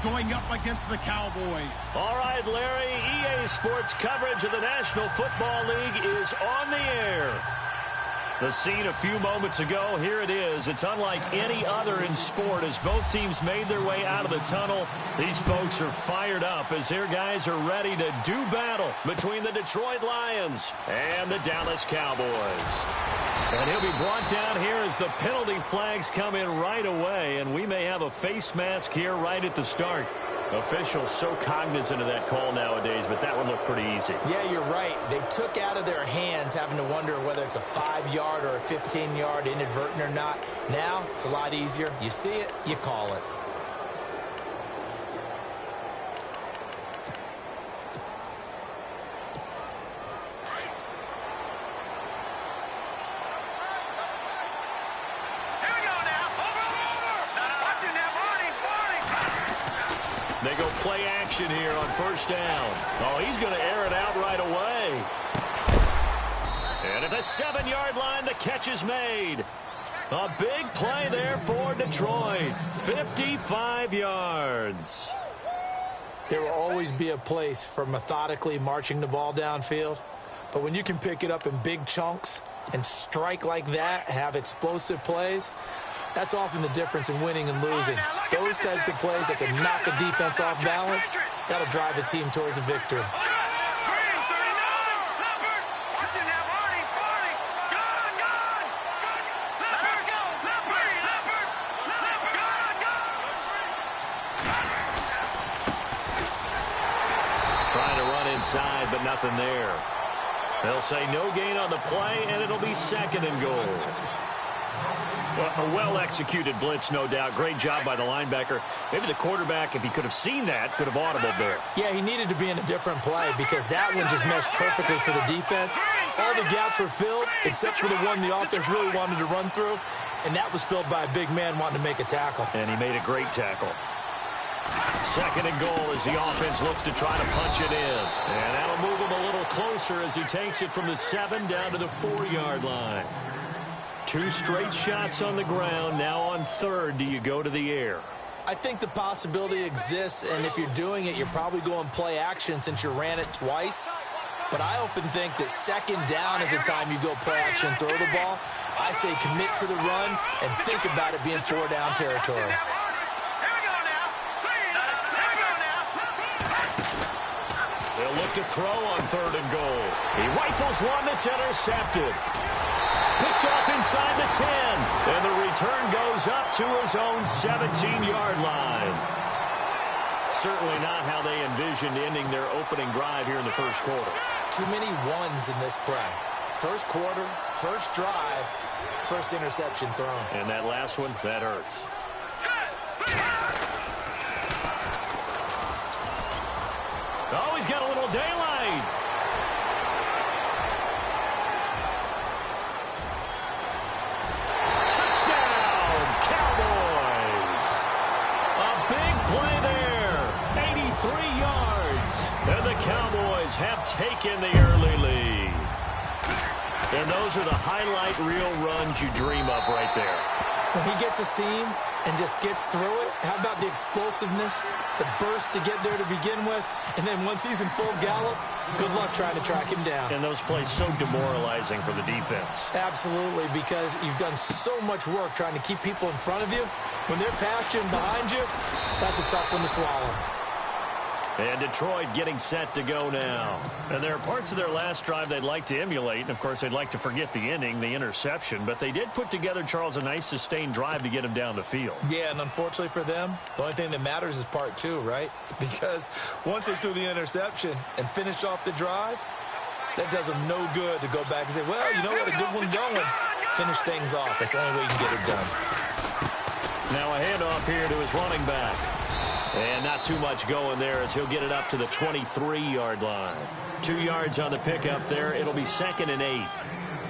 going up against the Cowboys. All right, Larry, EA Sports coverage of the National Football League is on the air. The scene a few moments ago, here it is. It's unlike any other in sport as both teams made their way out of the tunnel. These folks are fired up as their guys are ready to do battle between the Detroit Lions and the Dallas Cowboys. And he'll be brought down here as the penalty flags come in right away, and we may have a face mask here right at the start. Officials so cognizant of that call nowadays, but that one looked pretty easy. Yeah, you're right. They took out of their hands having to wonder whether it's a 5-yard or a 15-yard inadvertent or not. Now, it's a lot easier. You see it, you call it. They go play action here on first down. Oh, he's going to air it out right away. And at the 7-yard line, the catch is made. A big play there for Detroit. 55 yards. There will always be a place for methodically marching the ball downfield. But when you can pick it up in big chunks and strike like that, have explosive plays, that's often the difference in winning and losing. Those types of plays that can knock a defense off balance, that'll drive a team towards a victory. Trying to run inside, but nothing there. They'll say no gain on the play, and it'll be 2nd and goal. Well, a well-executed blitz, no doubt. Great job by the linebacker. Maybe the quarterback, if he could have seen that, could have audibled there. Yeah, he needed to be in a different play because that one just meshed perfectly for the defense. All the gaps were filled except for the one the offense really wanted to run through, and that was filled by a big man wanting to make a tackle. And he made a great tackle. 2nd and goal as the offense looks to try to punch it in. And that'll move him a little closer as he takes it from the 7 down to the 4-yard line. 2 straight shots on the ground. Now on 3rd, do you go to the air? I think the possibility exists, and if you're doing it, you're probably going play action since you ran it twice. But I often think that 2nd down is the time you go play action and throw the ball. I say commit to the run and think about it being 4-down territory. They'll look to throw on 3rd and goal. He rifles one that's intercepted. Picked off inside the 10. And the return goes up to his own 17-yard line. Certainly not how they envisioned ending their opening drive here in the first quarter. Too many ones in this play. First quarter, first drive, first interception thrown. And that last one, that hurts. Oh, he's got a little daylight. Touchdown, Cowboys. A big play there. 83 yards. And the Cowboys have taken the early lead. And those are the highlight reel runs you dream of right there. When he gets a seam and just gets through it, how about the explosiveness, the burst to get there to begin with, and then once he's in full gallop, good luck trying to track him down. And those plays so demoralizing for the defense. Absolutely, because you've done so much work trying to keep people in front of you. When they're past you and behind you, that's a tough one to swallow. And Detroit getting set to go now. And there are parts of their last drive they'd like to emulate. And, of course, they'd like to forget the ending, the interception. But they did put together, Charles, a nice sustained drive to get him down the field. Yeah, and unfortunately for them, the only thing that matters is part 2, right? Because once they threw the interception and finished off the drive, that does them no good to go back and say, well, you know what, a good one going. Finish things off. That's the only way you can get it done. Now a handoff here to his running back. And not too much going there as he'll get it up to the 23-yard line. 2 yards on the pickup there. It'll be 2nd and 8.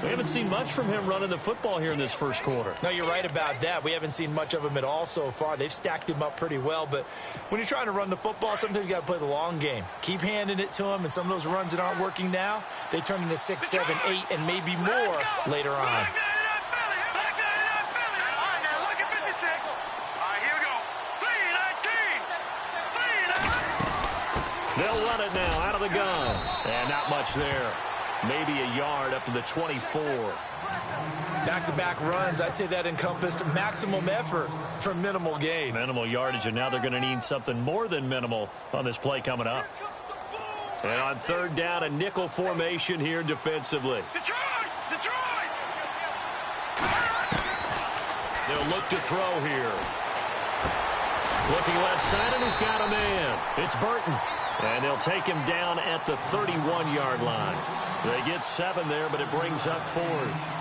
We haven't seen much from him running the football here in this first quarter. No, you're right about that. We haven't seen much of him at all so far. They've stacked him up pretty well. But when you're trying to run the football, sometimes you got to play the long game. Keep handing it to him, and some of those runs that aren't working now, they turn into 6, 7, 8, and maybe more later on. They'll run it now out of the gun. And not much there. Maybe a yard up to the 24. Back-to-back runs, I'd say that encompassed maximum effort for minimal gain. Minimal yardage, and now they're going to need something more than minimal on this play coming up. And on third down, a nickel formation here defensively. Detroit! They'll look to throw here. Looking left side, and he's got a man. It's Burton. And they'll take him down at the 31-yard line. They get 7 there, but it brings up 4th.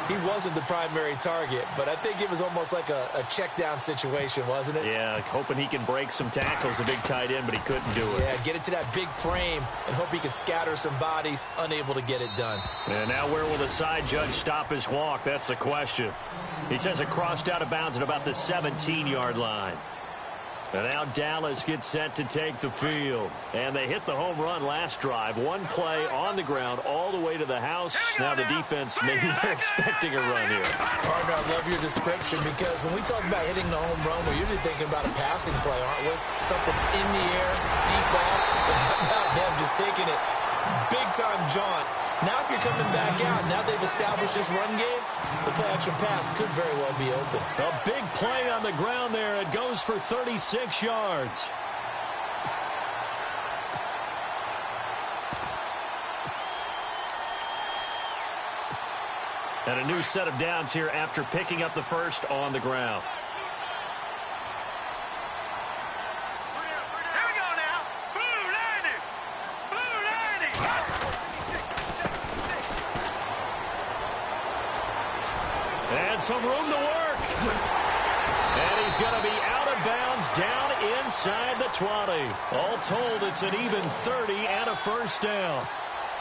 He wasn't the primary target, but I think it was almost like a check-down situation, wasn't it? Yeah, hoping he can break some tackles, a big tight end, but he couldn't do it. Yeah, get it to that big frame and hope he can scatter some bodies, unable to get it done. And now where will the side judge stop his walk? That's the question. He says it crossed out of bounds at about the 17-yard line. And now Dallas gets set to take the field. And they hit the home run last drive. One play on the ground all the way to the house. Now the defense, maybe they're expecting a run here. Partner, I love your description because when we talk about hitting the home run, we're usually thinking about a passing play, aren't we? Something in the air, deep ball. But how about them just taking it big-time jaunt? Now if you're coming back out, now they've established this run game, the play-action pass could very well be open. A big play on the ground there. It goes for 36 yards. And a new set of downs here after picking up the first on the ground. And some room to work. And he's going to be out of bounds down inside the 20. All told, it's an even 30 and a first down.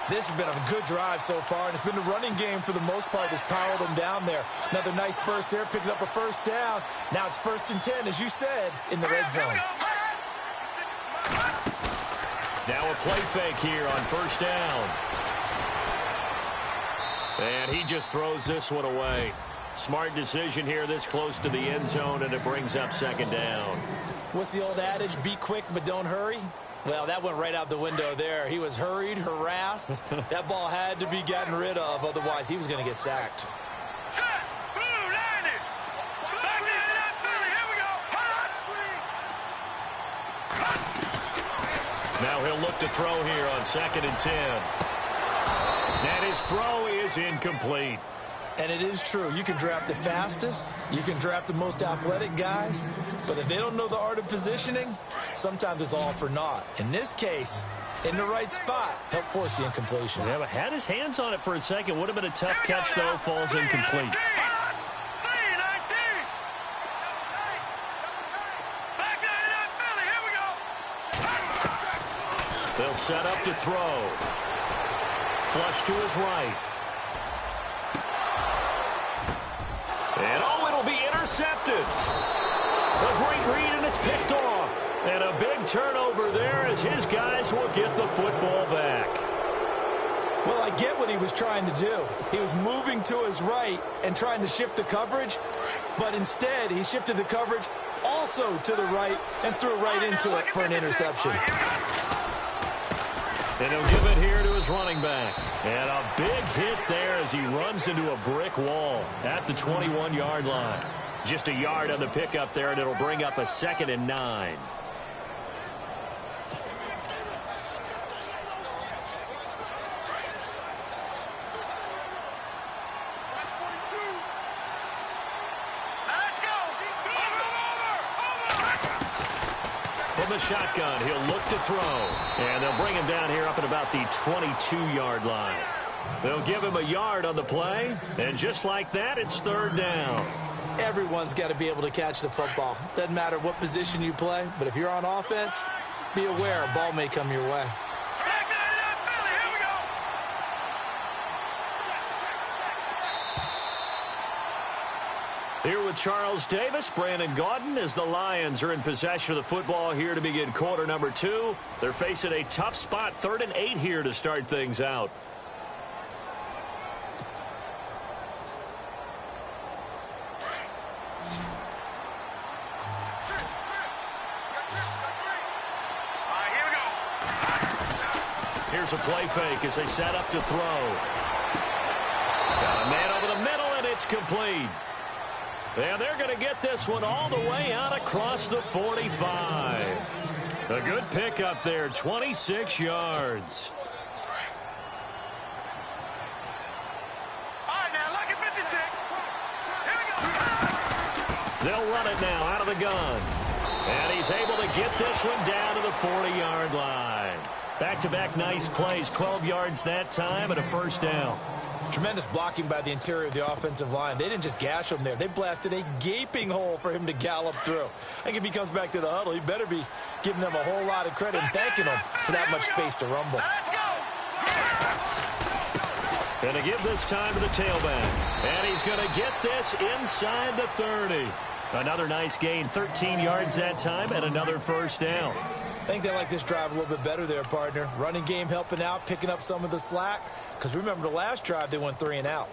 This has been a good drive so far, and it's been the running game for the most part that's powered them down there. Another nice burst there, picking up a first down. Now it's 1st and 10, as you said, in the red zone. Now a play fake here on first down. And he just throws this one away. Smart decision here this close to the end zone, and it brings up 2nd down. What's the old adage? Be quick, but don't hurry. Well, that went right out the window there. He was hurried, harassed. That ball had to be gotten rid of, otherwise he was going to get sacked. Now he'll look to throw here on 2nd and 10. And his throw is incomplete. And it is true. You can draft the fastest. You can draft the most athletic guys. But if they don't know the art of positioning, sometimes it's all for naught. In this case, in the right spot, helped force the incompletion. Yeah, but had his hands on it for a second. Would have been a tough catch, though. Falls incomplete. They'll set up to throw. Flush to his right. And it'll be intercepted. A great read, and it's picked off. And a big turnover there as his guys will get the football back. Well, I get what he was trying to do. He was moving to his right and trying to shift the coverage, but instead he shifted the coverage also to the right and threw right into it for an interception. And he'll give it here to his running back. And a big hit there as he runs into a brick wall at the 21-yard line. Just a yard on the pickup there, and it'll bring up a 2nd and 9. From the shotgun, he'll look to throw. And they'll bring him down here up at about the 22-yard line. They'll give him a yard on the play. And just like that, it's 3rd down. Everyone's got to be able to catch the football. Doesn't matter what position you play, but if you're on offense, be aware a ball may come your way. Here with Charles Davis, Brandon Gaudin, as the Lions are in possession of the football here to begin quarter number 2. They're facing a tough spot, 3rd and 8 here to start things out. Here's a play fake as they set up to throw. Got a man over the middle, and it's complete. And they're going to get this one all the way out across the 45. A good pickup there, 26 yards. All right, now, look at 56. Here we go. They'll run it now out of the gun. And he's able to get this one down to the 40-yard line. Back-to-back nice plays, 12 yards that time and a first down. Tremendous blocking by the interior of the offensive line. They didn't just gash him there. They blasted a gaping hole for him to gallop through. I think if he comes back to the huddle, he better be giving them a whole lot of credit and thanking them for that much space to rumble. Let's go. Going to give this time to the tailback. And he's going to get this inside the 30. Another nice gain, 13 yards that time, and another first down. I think they like this drive a little bit better there, partner. Running game helping out, picking up some of the slack. Because remember the last drive, they went 3 and out.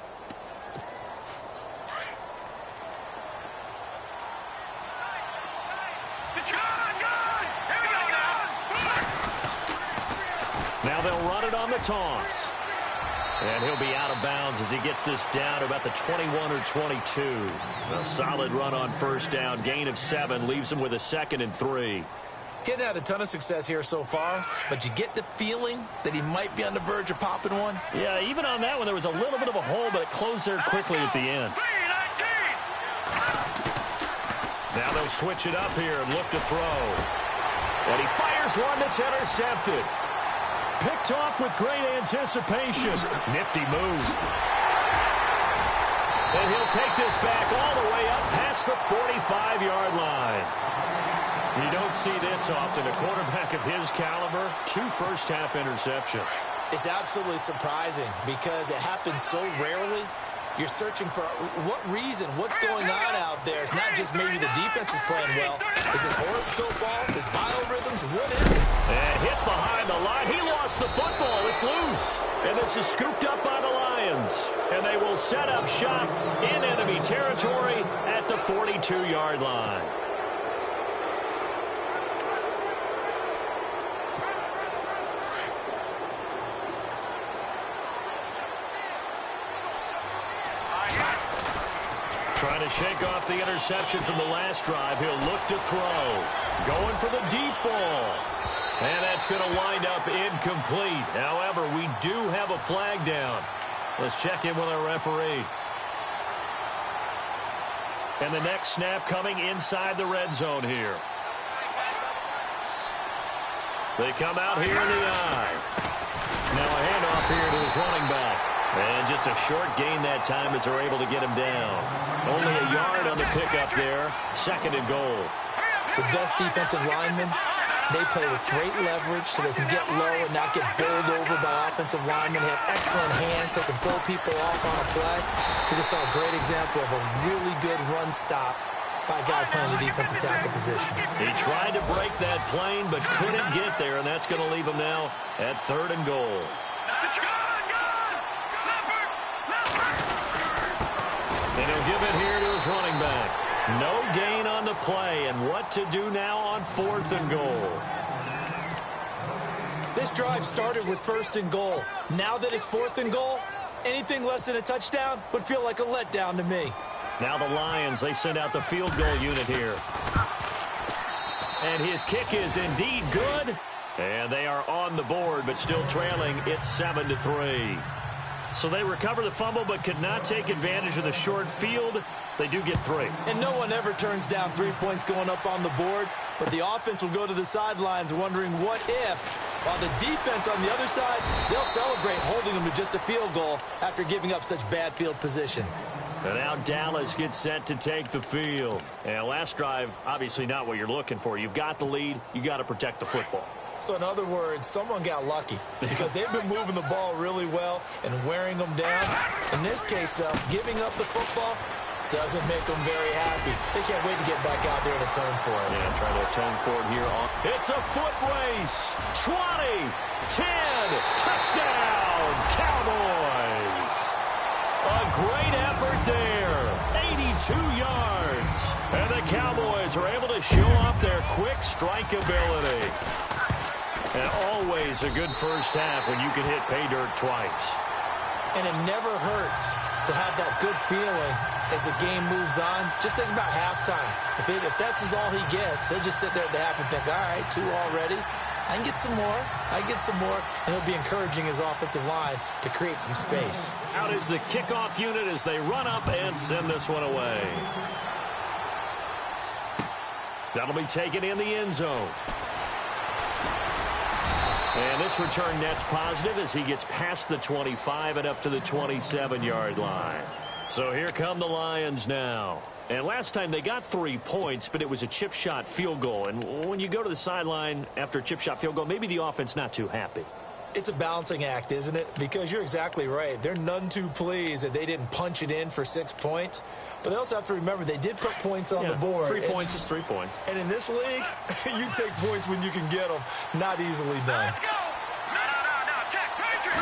Now they'll run it on the toss. And he'll be out of bounds as he gets this down to about the 21 or 22. A solid run on first down, gain of 7, leaves him with a 2nd and 3. Getting had a ton of success here so far, but you get the feeling that he might be on the verge of popping one. Yeah, even on that one, there was a little bit of a hole, but it closed there quickly at the end. Now they'll switch it up here and look to throw. And he fires one that's intercepted. Picked off with great anticipation. Nifty move. And he'll take this back all the way up past the 45-yard line. You don't see this often. A quarterback of his caliber, 2 first-half interceptions. It's absolutely surprising because it happens so rarely. You're searching for what reason, what's going on out there. It's not just maybe the defense is playing well. Is this horoscope off? Is biorhythms? What is it? And hit behind the line. He lost the football. It's loose. And this is scooped up by the Lions. And they will set up shop in enemy territory at the 42-yard line. Trying to shake off the interception from the last drive. He'll look to throw. Going for the deep ball. And that's going to wind up incomplete. However, we do have a flag down. Let's check in with our referee. And the next snap coming inside the red zone here. They come out here in the eye. Now a handoff here to his running back. And just a short gain that time as they're able to get him down. Only a yard on the pickup there. 2nd and goal. The best defensive linemen, they play with great leverage so they can get low and not get bowled over by offensive linemen. They have excellent hands. They can throw people off on a play. We just saw a great example of a really good run stop by a guy playing the defensive tackle position. He tried to break that plane but couldn't get there, and that's going to leave him now at 3rd and goal. And he'll give it here to his running back. No gain on the play, and what to do now on 4th and goal. This drive started with 1st and goal. Now that it's 4th and goal, anything less than a touchdown would feel like a letdown to me. Now the Lions, they send out the field goal unit here. And his kick is indeed good. And they are on the board, but still trailing. It's 7-3. So they recover the fumble, but could not take advantage of the short field. They do get 3. And no one ever turns down 3 points going up on the board, but the offense will go to the sidelines wondering what if, while the defense on the other side, they'll celebrate holding them to just a field goal after giving up such bad field position. And now Dallas gets set to take the field. And last drive, obviously not what you're looking for. You've got the lead. You got to protect the football. So in other words, someone got lucky because they've been moving the ball really well and wearing them down. In this case, though, giving up the football doesn't make them very happy. They can't wait to get back out there and atone for it. Yeah, trying to atone for it here. It's a foot race. 20, 10, touchdown, Cowboys. A great effort there. 82 yards. And the Cowboys are able to show off their quick strike ability. And always a good first half when you can hit pay dirt twice. And it never hurts to have that good feeling as the game moves on. Just think about halftime. If that's all he gets, he'll just sit there at the half and think, all right, 2 already. I can get some more. I can get some more. And he'll be encouraging his offensive line to create some space. Out is the kickoff unit as they run up and send this one away. That'll be taken in the end zone. And this return net's positive as he gets past the 25 and up to the 27-yard line. So here come the Lions now. And last time they got 3 points, but it was a chip shot field goal. And when you go to the sideline after a chip shot field goal, maybe the offense not too happy. It's a balancing act, isn't it? Because you're exactly right. They're none too pleased that they didn't punch it in for 6 points. But they also have to remember they did put points on the board. 3 points is 3 points. And in this league, you take points when you can get them. Not easily done. Let's go. No. Jack, Patrick.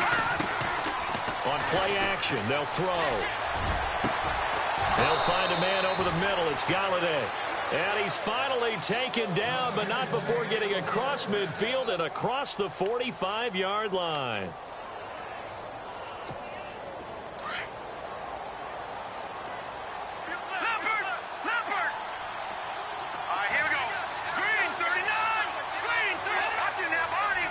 On play action, they'll throw. They'll find a man over the middle. It's Galladay. And he's finally taken down, but not before getting across midfield and across the 45-yard line. Leopard. All right, here we go. Green, 39. Green, 30. Watching now, Barney.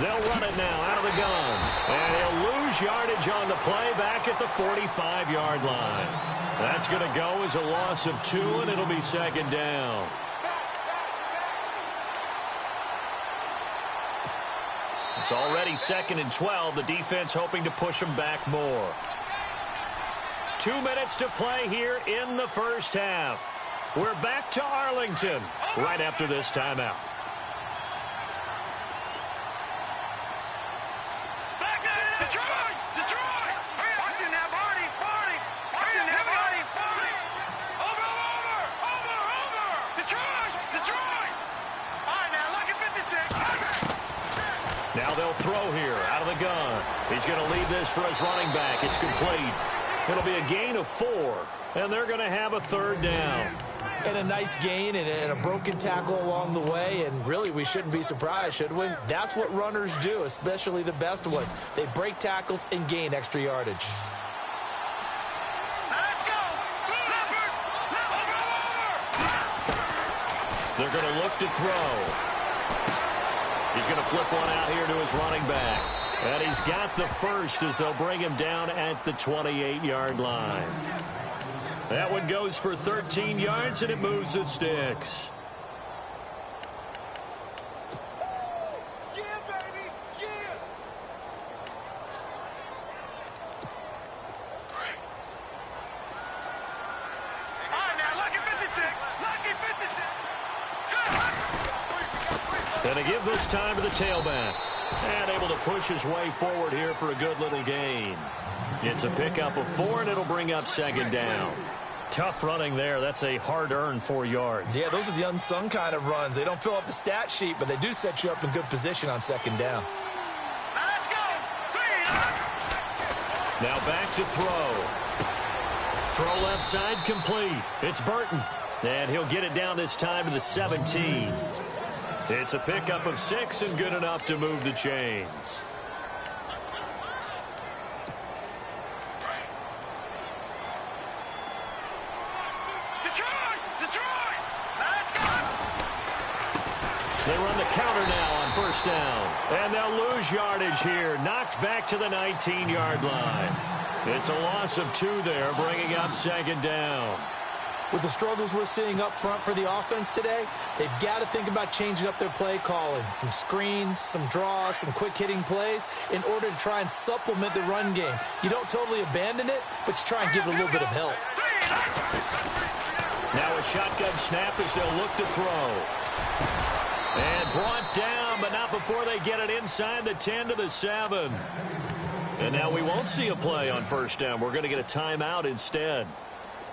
They'll run it now out of the gun. And he'll lose yardage on the play back at the 45-yard line. That's going to go as a loss of 2, and it'll be second down. It's already 2nd and 12. The defense hoping to push them back more. 2 minutes to play here in the first half. We're back to Arlington right after this timeout. Detroit. Watching now, Barney. Watching now, Barney. Over. Detroit. All right, now, look at 56. Now they'll throw here out of the gun. He's going to leave this for his running back. It's complete. It'll be a gain of 4, and they're going to have a 3rd down. And a nice gain and a broken tackle along the way, and really we shouldn't be surprised, should we? That's what runners do, especially the best ones. They break tackles and gain extra yardage. Let's go. They're going to look to throw. He's going to flip one out here to his running back. And he's got the first as they'll bring him down at the 28-yard line. That one goes for 13 yards, and it moves the sticks. Yeah, baby. Yeah. All right, now, lucky 56. And they give this time to the tailback. And able to push his way forward here for a good little gain. It's a pickup of 4, and it'll bring up second down. Tough running there. That's a hard-earned 4 yards. Yeah, those are the unsung kind of runs. They don't fill up the stat sheet, but they do set you up in good position on second down. Let's go. Now back to throw. Throw left side complete. It's Burton. And he'll get it down this time to the 17. It's a pickup of 6 and good enough to move the chains. Detroit. Let's go. They run the counter now on first down. And they'll lose yardage here. Knocked back to the 19-yard line. It's a loss of 2 there, bringing up second down. With the struggles we're seeing up front for the offense today, they've got to think about changing up their play calling. Some screens, some draws, some quick-hitting plays in order to try and supplement the run game. You don't totally abandon it, but you try and give it a little bit of help. Now a shotgun snap as they'll look to throw. And brought down, but not before they get it inside the 10 to the 7. And now we won't see a play on first down. We're going to get a timeout instead,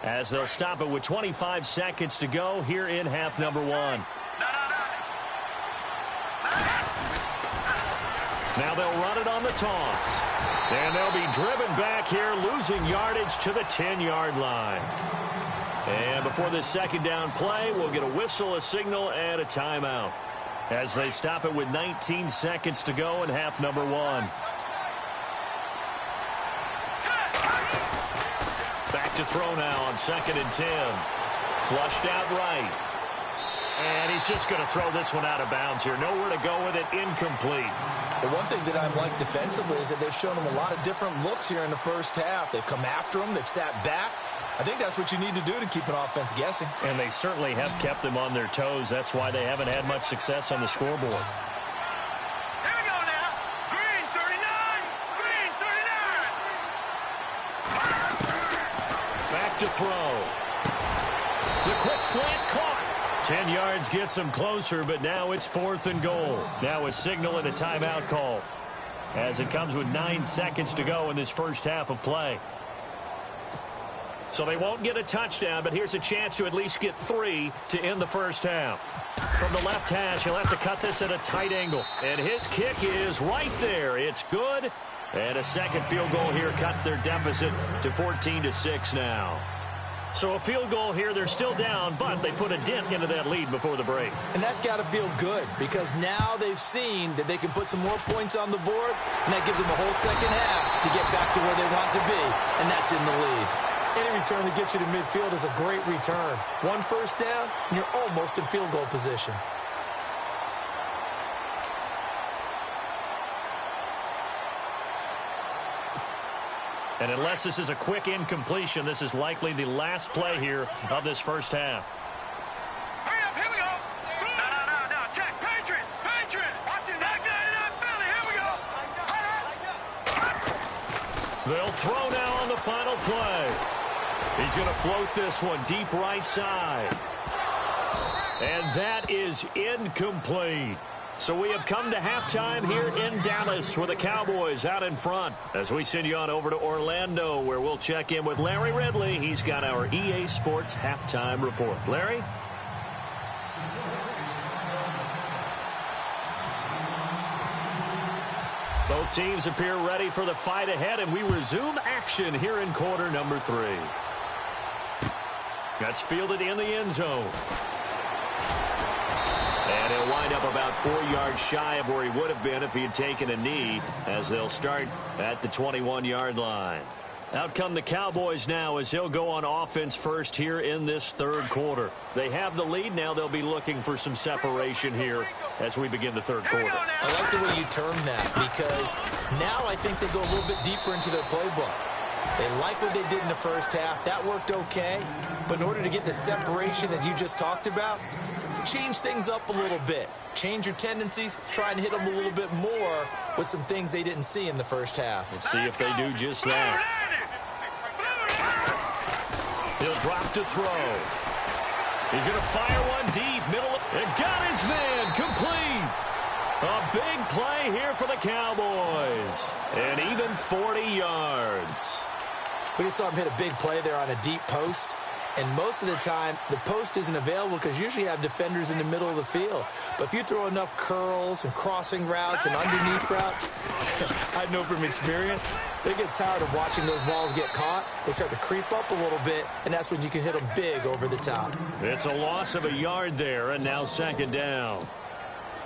as they'll stop it with 25 seconds to go here in half number 1. Now they'll run it on the toss. And they'll be driven back here, losing yardage to the 10-yard line. And before this second down play, we'll get a whistle, a signal, and a timeout. as they stop it with 19 seconds to go in half number one. Back to throw now on 2nd and 10. Flushed out right. And he's just going to throw this one out of bounds here. Nowhere to go with it. Incomplete. The one thing that I've liked defensively is that they've shown him a lot of different looks here in the first half. They've come after him. They've sat back. I think that's what you need to do to keep an offense guessing. And they certainly have kept them on their toes. That's why they haven't had much success on the scoreboard. Here we go now. Green 39. Green 39. Back to throw. The quick slant caught. 10 yards gets them closer, but now it's 4th and goal. Now a signal and a timeout call as it comes with 9 seconds to go in this first half of play. So they won't get a touchdown, but here's a chance to at least get 3 to end the first half. From the left hash, he'll have to cut this at a tight angle. And his kick is right there. It's good. And a second field goal here cuts their deficit to 14-6 now. So a field goal here, they're still down, but they put a dent into that lead before the break. And that's got to feel good because now they've seen that they can put some more points on the board, and that gives them a whole second half to get back to where they want to be, and that's in the lead. Any return that gets you to midfield is a great return. 1 first down, and you're almost in field goal position. And unless this is a quick incompletion, this is likely the last play here of this first half. Hurry up, here we go. No. Check. Patriot. Watch it. Not good enough, Philly. Here we go. They'll throw now on the final play. He's going to float this one deep right side. And that is incomplete. So we have come to halftime here in Dallas with the Cowboys out in front. As we send you on over to Orlando, where we'll check in with Larry Ridley. He's got our EA Sports halftime report. Larry? Both teams appear ready for the fight ahead, and we resume action here in quarter number 3. That's fielded in the end zone. And he'll wind up about 4 yards shy of where he would have been if he had taken a knee, as they'll start at the 21-yard line. Out come the Cowboys now as he'll go on offense first here in this third quarter. They have the lead now. They'll be looking for some separation here as we begin the third quarter. I like the way you termed that because now I think they go a little bit deeper into their playbook. They like what they did in the first half. That worked okay. But in order to get the separation that you just talked about, change things up a little bit. Change your tendencies. Try and hit them a little bit more with some things they didn't see in the first half. Let's see if they do just that. He'll drop to throw. He's going to fire one deep. Middle. And got his man complete. A big play here for the Cowboys. And even 40 yards. We just saw him hit a big play there on a deep post. And most of the time, the post isn't available because usually you have defenders in the middle of the field. But if you throw enough curls and crossing routes and underneath routes, I know from experience, they get tired of watching those balls get caught. They start to creep up a little bit, and that's when you can hit them big over the top. It's a loss of a yard there, and now second down.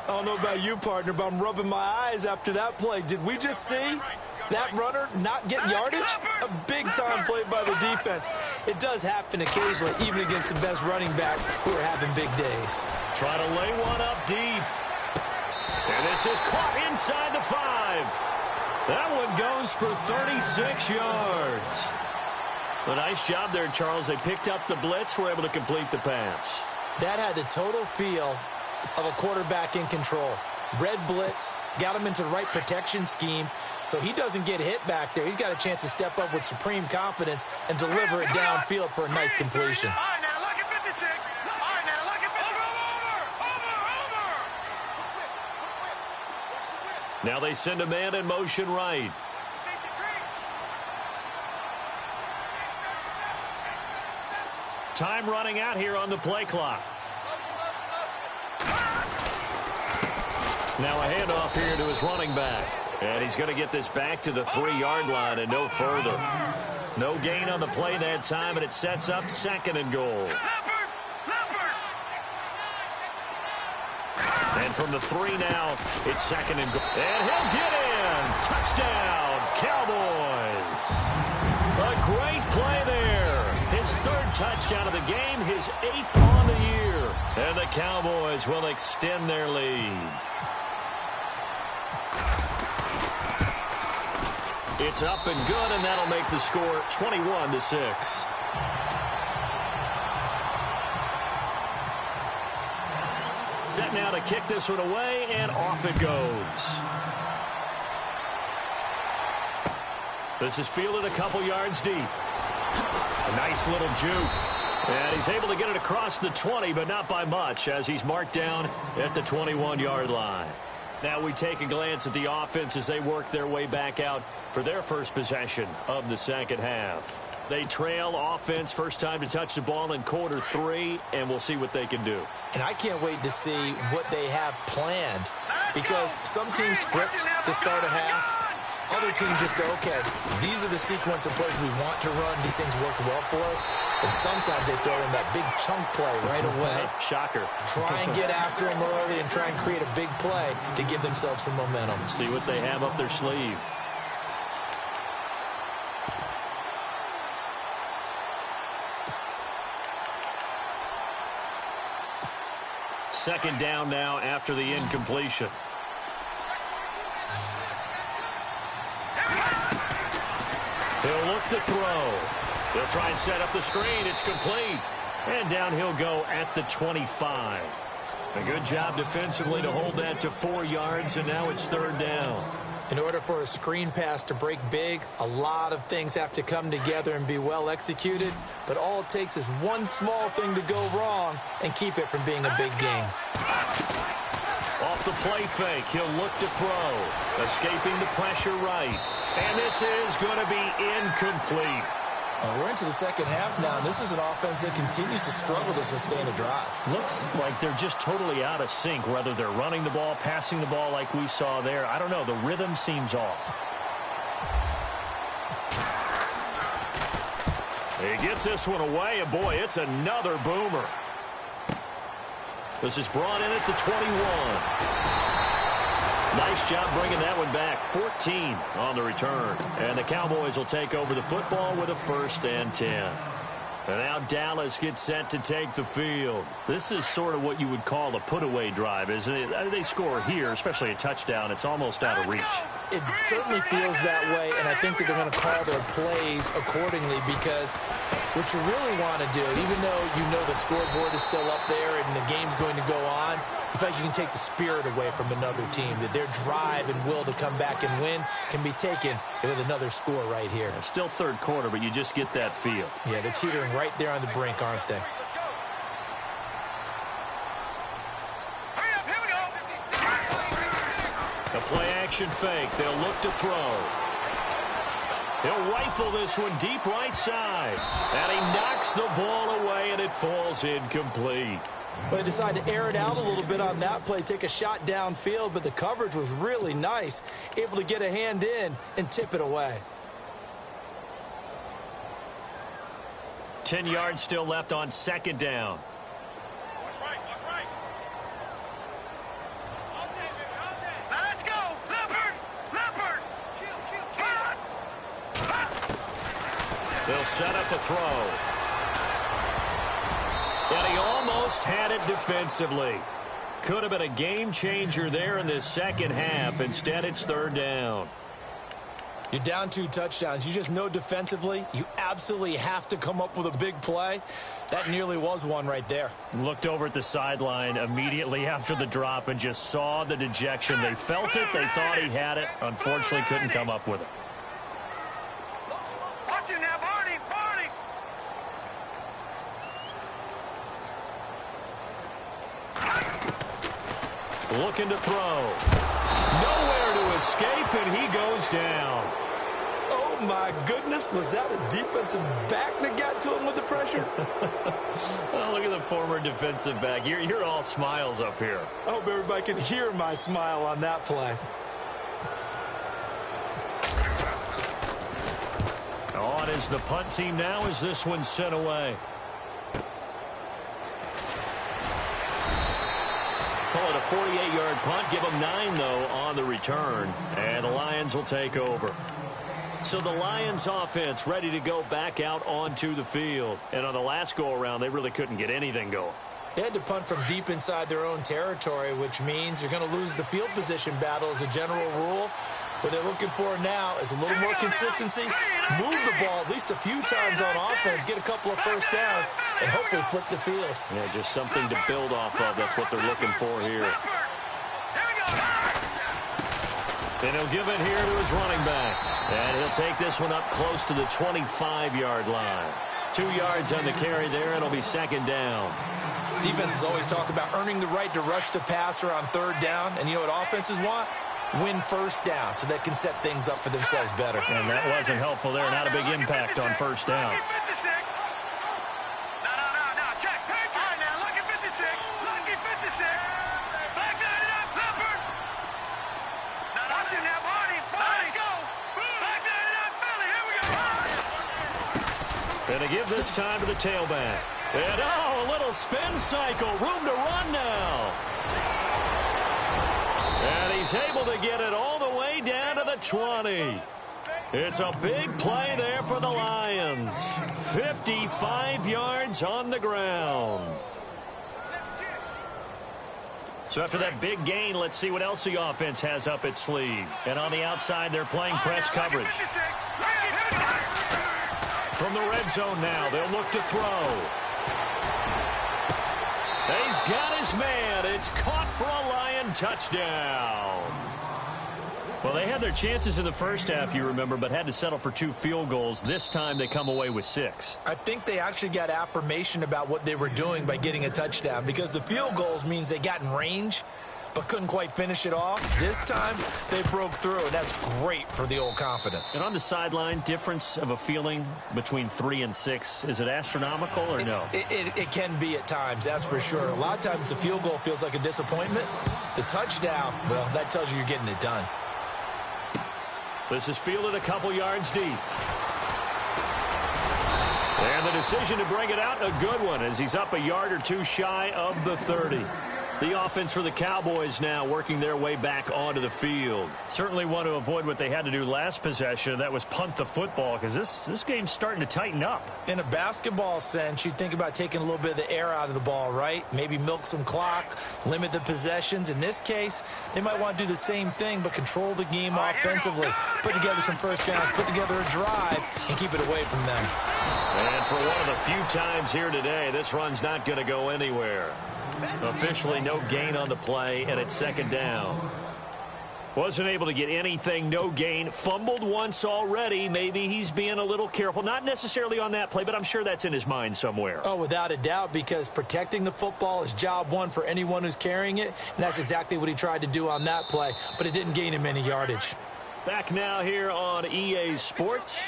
I don't know about you, partner, but I'm rubbing my eyes after that play. Did we just see that runner not get yardage? A big-time play by the defense. It does happen occasionally, even against the best running backs who are having big days. Try to lay one up deep. And this is caught inside the 5. That one goes for 36 yards. A nice job there, Charles. They picked up the blitz, were able to complete the pass. That had the total feel of a quarterback in control. Red blitz, got him into the right protection scheme, so he doesn't get hit back there. He's got a chance to step up with supreme confidence and deliver it downfield for a nice completion. All right, now look at 56. All right, now look at 56. Over. Now they send a man in motion right. Time running out here on the play clock. Now a handoff here to his running back. And he's going to get this back to the 3-yard line and no further. No gain on the play that time, and it sets up second and goal. And from the 3 now, it's second and goal. And he'll get in. Touchdown, Cowboys. A great play there. His 3rd touchdown of the game, his 8th on the year. And the Cowboys will extend their lead. It's up and good, and that'll make the score 21-6. Set now to kick this one away, and off it goes. This is fielded a couple yards deep. A nice little juke. And he's able to get it across the 20, but not by much, as he's marked down at the 21-yard line. Now we take a glance at the offense as they work their way back out for their first possession of the second half. They trail offense, first time to touch the ball in quarter 3, and we'll see what they can do. And I can't wait to see what they have planned, because some teams script to start a half. Other teams just go, okay, these are the sequence of plays we want to run. These things worked well for us. And sometimes they throw in that big chunk play right away. Shocker. Try and get after them early and try and create a big play to give themselves some momentum. See what they have up their sleeve. Second down now after the incompletion. He'll look to throw. He'll try and set up the screen. It's complete. And down he'll go at the 25. A good job defensively to hold that to 4 yards, and now it's 3rd down. In order for a screen pass to break big, a lot of things have to come together and be well executed, but all it takes is one small thing to go wrong and keep it from being a big game. Off the play fake, he'll look to throw. Escaping the pressure right. And this is going to be incomplete. We're into the second half now, and this is an offense that continues to struggle to sustain a drive. Looks like they're just totally out of sync, whether they're running the ball, passing the ball like we saw there. I don't know. The rhythm seems off. He gets this one away, and boy, it's another boomer. This is brought in at the 21. Nice job bringing that one back. 14 on the return. And the Cowboys will take over the football with a 1st and 10. And now Dallas gets set to take the field. This is sort of what you would call a put-away drive, isn't it? They score here, especially a touchdown. It's almost out of reach. It certainly feels that way, and I think that they're going to call their plays accordingly, because what you really want to do, even though you know the scoreboard is still up there and the game's going to go on, I feel like you can take the spirit away from another team, that their drive and will to come back and win can be taken with another score right here. It's still 3rd quarter, but you just get that feel. Yeah, they're teetering right there on the brink, aren't they? A play-action fake. They'll look to throw. He'll rifle this one deep right side. And he knocks the ball away, and it falls incomplete. But they decided to air it out a little bit on that play, take a shot downfield, but the coverage was really nice, able to get a hand in and tip it away. 10 yards still left on 2nd down. Watch right, watch right. All day, baby, all day. Now let's go. Leopard, leopard. Kill. They'll set up a throw. And he almost had it defensively. Could have been a game changer there in this second half. Instead, it's 3rd down. You're down 2 touchdowns. You just know defensively you absolutely have to come up with a big play. That nearly was one right there. Looked over at the sideline immediately after the drop and just saw the dejection. They felt it. They thought he had it. Unfortunately, couldn't come up with it. Watch it now, Barney, Barney. Looking to throw. Nowhere to escape, and he goes down. Oh, my goodness. Was that a defensive back that got to him with the pressure? Oh, look at the former defensive back. You're all smiles up here. I hope everybody can hear my smile on that play. On is the punt team now as this one's sent away. call it a 48-yard punt. Give them 9, though, on the return. And the Lions will take over. So the Lions offense ready to go back out onto the field. And on the last go-around, they really couldn't get anything going. They had to punt from deep inside their own territory, which means you're going to lose the field position battle as a general rule. What they're looking for now is a little more consistency, move the ball at least a few times on offense, get a couple of first downs, and hopefully flip the field. Yeah, just something to build off of. That's what they're looking for here. And he'll give it here to his running back. And he'll take this one up close to the 25-yard line. 2 yards on the carry there, and it'll be second down. Defenses always talk about earning the right to rush the passer on third down. And you know what offenses want? Win first down so they can set things up for themselves better. And that wasn't helpful there. Not a big impact on first down. Going to give this time to the tailback. And, oh, a little spin cycle. Room to run now. And he's able to get it all the way down to the 20. It's a big play there for the Lions. 55 yards on the ground. So after that big gain, let's see what else the offense has up its sleeve. And on the outside, they're playing press coverage. From the red zone now, they'll look to throw. He's got his man. It's caught for a Lion touchdown. Well, they had their chances in the first half, you remember, but had to settle for 2 field goals. This time they come away with 6. I think they actually got affirmation about what they were doing by getting a touchdown, because the field goals means they got in range but couldn't quite finish it off. This time they broke through, and that's great for the old confidence. And on the sideline, difference of a feeling between 3 and 6, is it astronomical or no? It can be at times, that's for sure. A lot of times the field goal feels like a disappointment. The touchdown, well, that tells you you're getting it done. This is fielded a couple yards deep. And the decision to bring it out, a good one, as he's up a yard or 2 shy of the 30. The offense for the Cowboys now working their way back onto the field. Certainly want to avoid what they had to do last possession. That was punt the football, because this game's starting to tighten up. In a basketball sense, you think about taking a little bit of the air out of the ball, right? Maybe milk some clock, limit the possessions. In this case, they might want to do the same thing, but control the game offensively. Put together some first downs, put together a drive, and keep it away from them. And for one of the few times here today, this run's not going to go anywhere. Officially no gain on the play, and it's second down. Wasn't able to get anything, no gain. Fumbled once already. Maybe he's being a little careful. Not necessarily on that play, but I'm sure that's in his mind somewhere. Oh, without a doubt, because protecting the football is job one for anyone who's carrying it, and that's exactly what he tried to do on that play, but it didn't gain him any yardage. Back now here on EA Sports.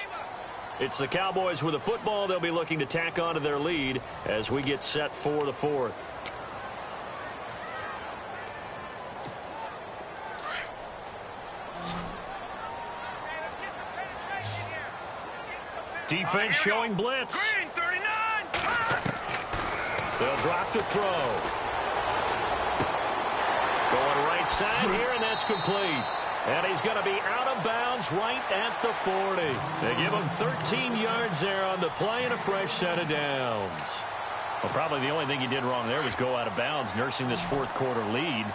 It's the Cowboys with the football. They'll be looking to tack onto their lead as we get set for the 4th. Defense showing blitz. They'll drop to throw. Going right side here, and that's complete. And he's going to be out of bounds right at the 40. They give him 13 yards there on the play and a fresh set of downs. Well, probably the only thing he did wrong there was go out of bounds, nursing this 4th quarter lead.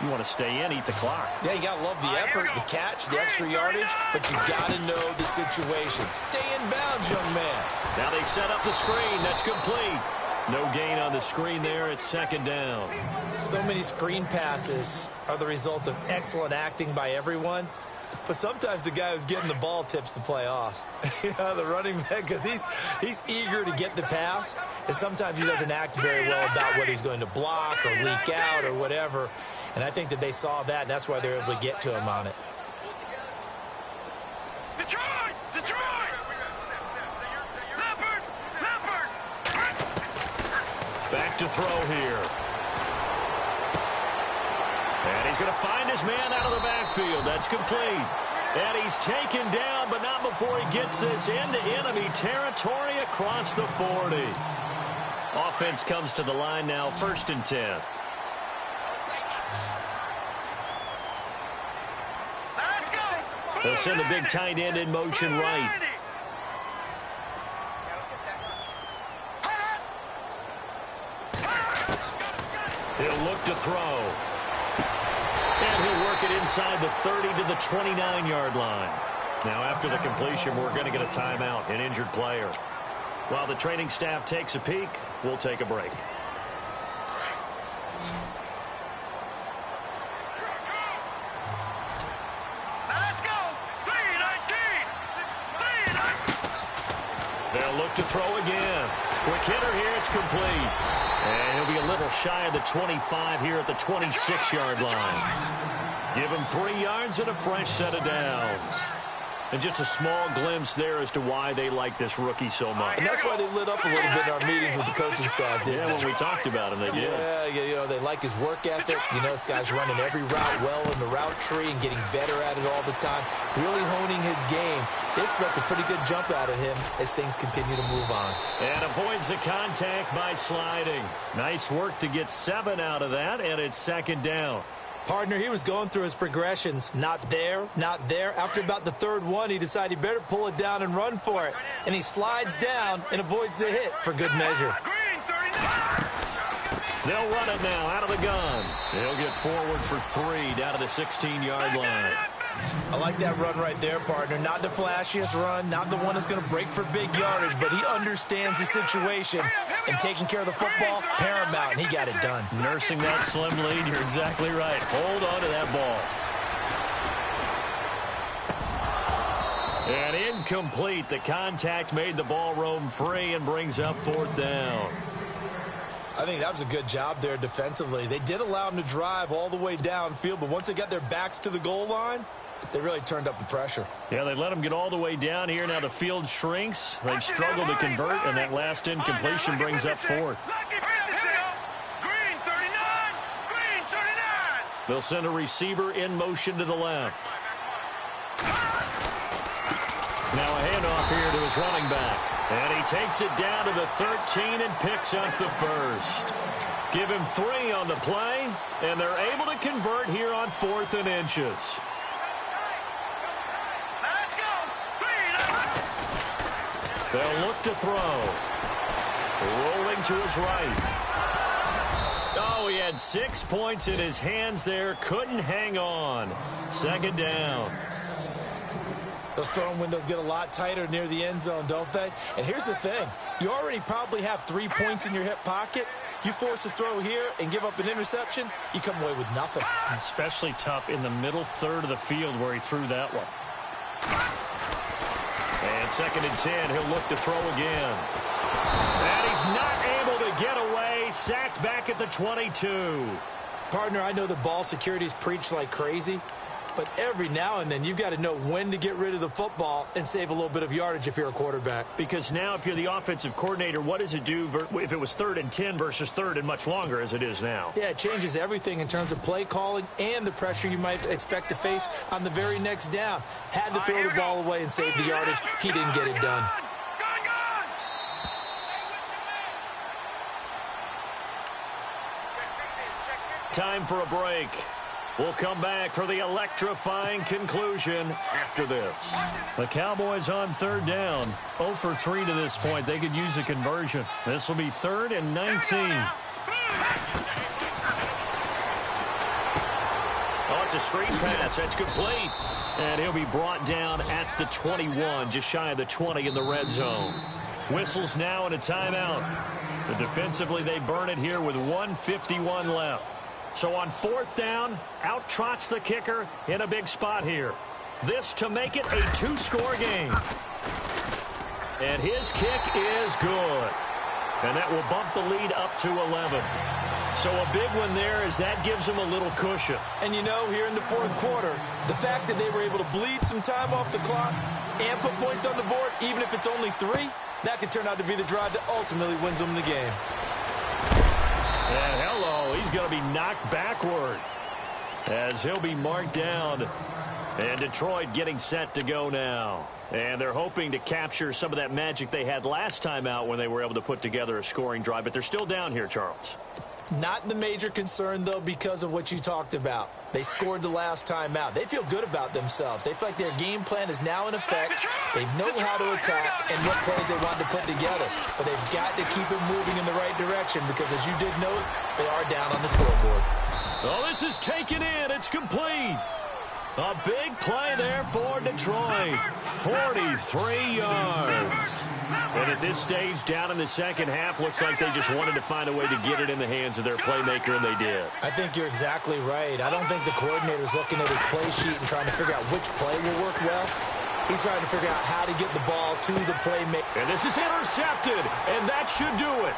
You want to stay in, eat the clock. Yeah, you got to love the effort, the catch, the extra yardage, but you got to know the situation. Stay in bounds, young man. Now they set up the screen. That's complete. No gain on the screen there. It's second down. So many screen passes are the result of excellent acting by everyone. But sometimes the guy who's getting the ball tips the play off. The running back, because he's eager to get the pass, and sometimes he doesn't act very well about whether he's going to block or leak out or whatever. And I think that they saw that, and that's why they're able to get to him on it. Detroit! Detroit! Leopard! Leopard! Back to throw here. And he's going to find his man out of the backfield. That's complete. And he's taken down, but not before he gets this into enemy territory across the 40. Offense comes to the line now, 1st and 10. They'll send the big tight end in motion right. He'll look to throw. And he'll work it inside the 30 to the 29-yard line. Now, after the completion, we're going to get a timeout, an injured player. While the training staff takes a peek, we'll take a break. Let's go. 3-19. They'll look to throw again. Quick hitter here, it's complete. And he'll be a little shy of the 25 here at the 26-yard line. Give him 3 yards and a fresh set of downs. And just a small glimpse there as to why they like this rookie so much. And that's why they lit up a little bit in our meetings with the coaching staff, didn't they? When we talked about him, they did. Yeah, you know, they like his work ethic. You know, this guy's running every route well in the route tree and getting better at it all the time, really honing his game. They expect a pretty good jump out of him as things continue to move on. And avoids the contact by sliding. Nice work to get 7 out of that, and it's second down. Partner, he was going through his progressions. Not there, not there. After about the third one, he decided he better pull it down and run for it. And he slides down and avoids the hit for good measure. They'll run it now out of the gun. They'll get forward for 3 down to the 16-yard line. I like that run right there, partner. Not the flashiest run, not the one that's going to break for big yardage, but he understands the situation, and taking care of the football, paramount, and he got it done. Nursing that slim lead, you're exactly right. Hold on to that ball. And incomplete. The contact made the ball roam free and brings up 4th down. I think that was a good job there defensively. They did allow him to drive all the way downfield, but once they got their backs to the goal line, they really turned up the pressure. Yeah, they let him get all the way down here. Now the field shrinks. They've struggled to convert, and that last incompletion brings up 4th. They'll send a receiver in motion to the left. Now a handoff here to his running back. And he takes it down to the 13 and picks up the first. Give him 3 on the play, and they're able to convert here on 4th and inches. They'll look to throw. Rolling to his right. Oh, he had 6 points in his hands there. Couldn't hang on. Second down. Those throwing windows get a lot tighter near the end zone, don't they? And here's the thing. You already probably have 3 points in your hip pocket. You force a throw here and give up an interception, you come away with nothing. Especially tough in the middle third of the field where he threw that one. And 2nd and 10, he'll look to throw again. And he's not able to get away. Sacked back at the 22. Partner, I know the ball security's preached like crazy, but every now and then you've got to know when to get rid of the football and save a little bit of yardage if you're a quarterback. Because now if you're the offensive coordinator, what does it do if it was 3rd and 10 versus 3rd and much longer as it is now? Yeah, it changes everything in terms of play calling and the pressure you might expect to face on the very next down. Had to throw the ball away and save the yardage. He didn't get it done. Time for a break. We'll come back for the electrifying conclusion after this. The Cowboys on 3rd down. 0 for 3 to this point. They could use a conversion. This will be 3rd and 19. Oh, it's a screen pass. That's complete. And he'll be brought down at the 21, just shy of the 20 in the red zone. Whistles now and a timeout. So defensively, they burn it here with 1:51 left. So on 4th down, out trots the kicker in a big spot here. This to make it a 2-score game. And his kick is good. And that will bump the lead up to 11. So a big one there as that gives them a little cushion. And you know, here in the 4th quarter, the fact that they were able to bleed some time off the clock and put points on the board, even if it's only 3, that could turn out to be the drive that ultimately wins them the game. And hello, he's going to be knocked backward as he'll be marked down. And Detroit getting set to go now. And they're hoping to capture some of that magic they had last time out when they were able to put together a scoring drive. But they're still down here, Charles. Not the major concern, though, because of what you talked about. They scored the last time out. They feel good about themselves. They feel like their game plan is now in effect. They know how to attack and what plays they want to put together. But they've got to keep it moving in the right direction because, as you did note, they are down on the scoreboard. Oh, this is taken in. It's complete. A big play there for Detroit. 43 yards. And at this stage, down in the second half, looks like they just wanted to find a way to get it in the hands of their playmaker, and they did. I think you're exactly right. I don't think the coordinator's looking at his play sheet and trying to figure out which play will work well. He's trying to figure out how to get the ball to the playmaker. And this is intercepted, and that should do it.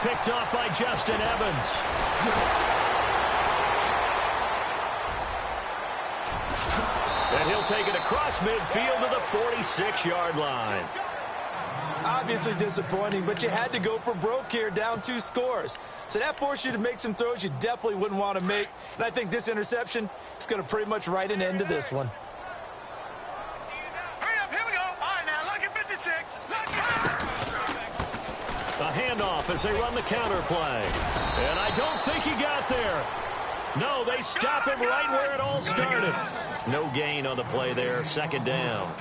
Picked off by Justin Evans. And he'll take it across midfield to the 46-yard line. Obviously disappointing, but you had to go for broke here, down 2 scores. So that forced you to make some throws you definitely wouldn't want to make. And I think this interception is going to pretty much write an end to this one. Hurry up, here we go. All right, now, look at 56. A handoff as they run the counter play. And I don't think he got there. No, they stop him right where it all started. No gain on the play there, second down.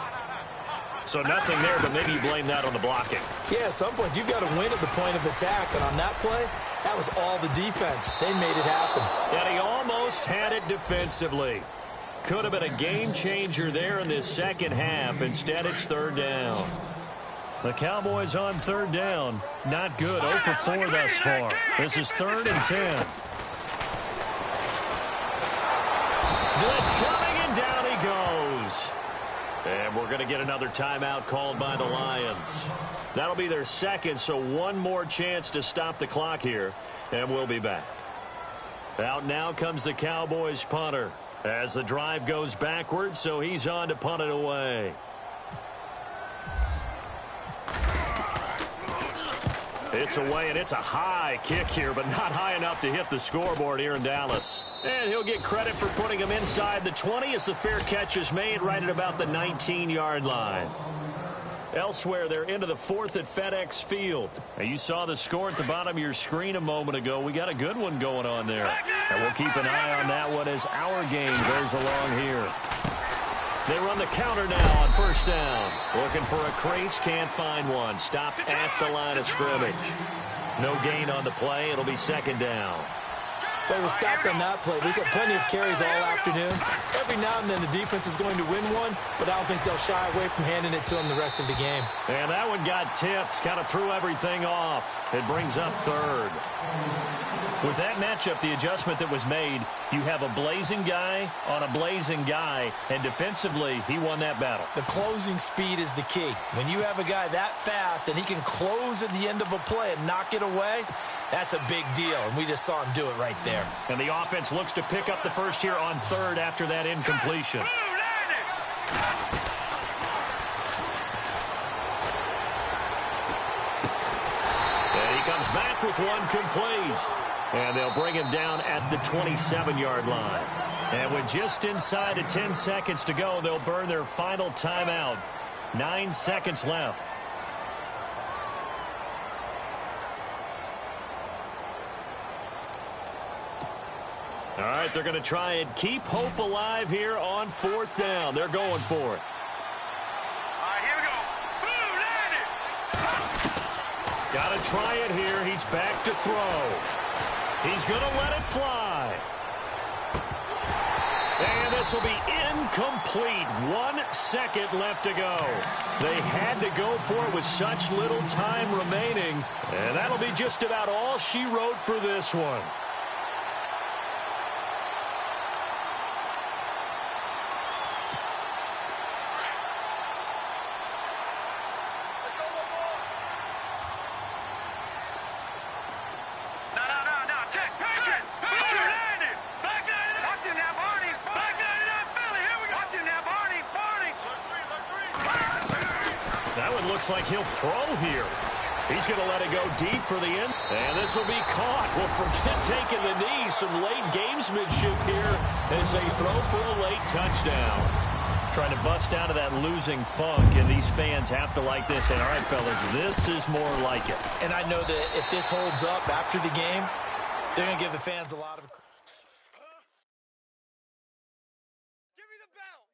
So nothing there, but maybe you blame that on the blocking. Yeah, at some point, you've got to win at the point of attack. And on that play, that was all the defense. They made it happen. And he almost had it defensively. Could have been a game changer there in this second half. Instead, it's third down. The Cowboys on third down. Not good. 0 for 4 thus far. This is 3rd and 10. Blitz coming, and down he goes. And we're going to get another timeout called by the Lions. That'll be their second, so one more chance to stop the clock here, and we'll be back. Out now comes the Cowboys punter as the drive goes backwards, so he's on to punt it away. It's away, and it's a high kick here, but not high enough to hit the scoreboard here in Dallas. And he'll get credit for putting him inside the 20 as the fair catch is made right at about the 19-yard line. Elsewhere, they're into the 4th at FedEx Field. Now, you saw the score at the bottom of your screen a moment ago. We got a good one going on there. And we'll keep an eye on that one as our game goes along here. They run the counter now on first down. Looking for a crease, can't find one. Stopped at the line of scrimmage. No gain on the play. It'll be second down. They were stopped on that play. We've had plenty of carries all afternoon. Every now and then the defense is going to win one, but I don't think they'll shy away from handing it to them the rest of the game. And that one got tipped. Kind of threw everything off. It brings up third. With that matchup, the adjustment that was made, you have a blazing guy on a blazing guy, and defensively, he won that battle. The closing speed is the key. When you have a guy that fast and he can close at the end of a play and knock it away, that's a big deal, and we just saw him do it right there. And the offense looks to pick up the first here on third after that incompletion. And he comes back with one complete. And they'll bring him down at the 27-yard line. And with just inside of 10 seconds to go, they'll burn their final timeout. 9 seconds left. All right, they're going to try and keep hope alive here on 4th down. They're going for it. All right, here we go. Boom, landed. Got to try it here. He's back to throw. He's going to let it fly. And this will be incomplete. 1 second left to go. They had to go for it with such little time remaining. And that'll be just about all she wrote for this one. Looks like he'll throw here. He's going to let it go deep for the end. And this will be caught. Well, forget taking the knee. Some late gamesmanship here as they throw for a late touchdown. Trying to bust out of that losing funk, and these fans have to like this. And, all right, fellas, this is more like it. And I know that if this holds up after the game, They're going to give the fans a lot of... Give me the belt.